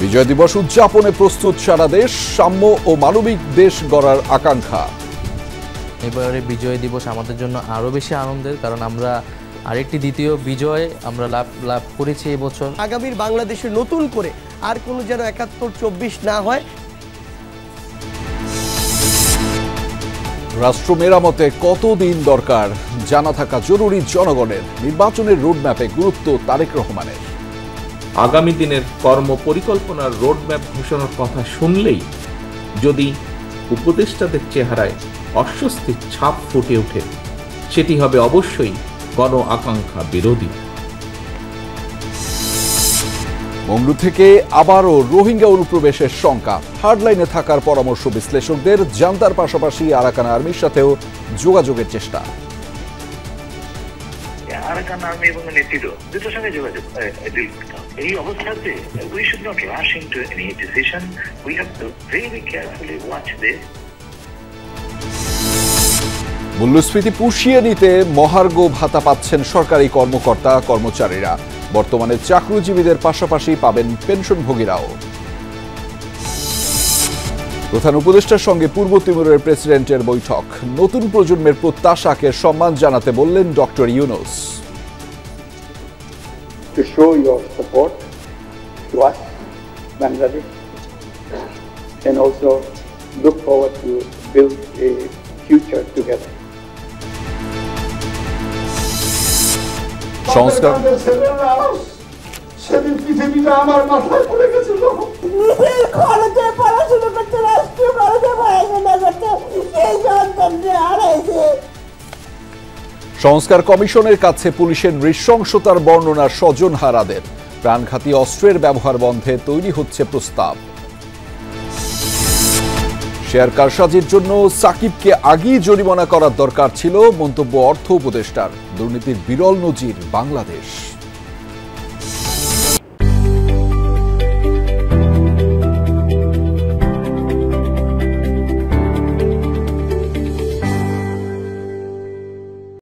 বিজয় দিবস উদযাপনে প্রস্তুত সারা দেশ, সাম্য ও মানবিক দেশ গড়ার আকাঙ্ক্ষা। এবারে বিজয় দিবস আমাদের জন্য আরো বেশি আনন্দের, কারণ আমরা আরেকটি দ্বিতীয় বিজয় আমরা লাভ করেছি এবছর। আগামীর বাংলাদেশে নতুন করে আর কোনো যেন ৭১-২৪ না হয়। রাষ্ট্র মেরামতে কতদিন দরকার জানা থাকা জরুরি জনগণের। নির্বাচনের রোডম্যাপে গুরুত্ব তারেক রহমানের। আগামী দিনের কর্ম পরিকল্পনার রোডম্যাপ ঘোষণার কথা শুনলেই যদি উপদেষ্টাদের চেহারায় অস্বস্তির ছাপ ফুটে ওঠে, সেটি হবে অবশ্যই গণ আকাঙ্ক্ষা বিরোধী। মংডু থেকে আবারও রোহিঙ্গা অনুপ্রবেশের শঙ্কা। হার্ডলাইনে থাকার পরামর্শ বিশ্লেষকদের। জান্তার পাশাপাশি আরাকান আর্মির সাথেও যোগাযোগের চেষ্টা। আরাকান আর্মি এবং নেতৃত্ব দুটোর সঙ্গে যোগাযোগ ডিল করতে হবে। এই অবস্থাতে we should not rush into any decision. We have to very carefully watch this. মূল্যস্ফীতি পুষিয়ে নিতে মহার্ঘ ভাতা পাচ্ছেন সরকারি কর্মকর্তা কর্মচারীরা। বর্তমানে চাকরিজীবীদের পাশাপাশি পাবেন পেনশনভোগীরাও। প্রধান উপদেষ্টার সঙ্গে পূর্ব তিমুরের প্রেসিডেন্টের বৈঠক। নতুন প্রজন্মের প্রত্যাশাকে সম্মান জানাতে বললেন doctor Yunus. To show your support to us, Bangladesh, and also look forward to build a future together. সংস্কার সেদিন পৃথিবীটা আমার মাথায় পড়ে গেছিল। খরচে পড়াশোনা করতে, রাষ্ট্রীয় খরচে পড়াশোনা করতে সেই সন্তানকে হারাইছে। সংস্কার কমিশনের কাছে পুলিশের নৃশংসতার বর্ণনা স্বজনহারাদের। প্রাণঘাতী অস্ত্রের ব্যবহার বন্ধে তৈরি হচ্ছে প্রস্তাব। শেয়ার কারসাজির জন্য সাকিবকে আগেই জরিমানা করার দরকার ছিল, মন্তব্য অর্থ উপদেষ্টার। দুর্নীতির বিরল নজির বাংলাদেশ।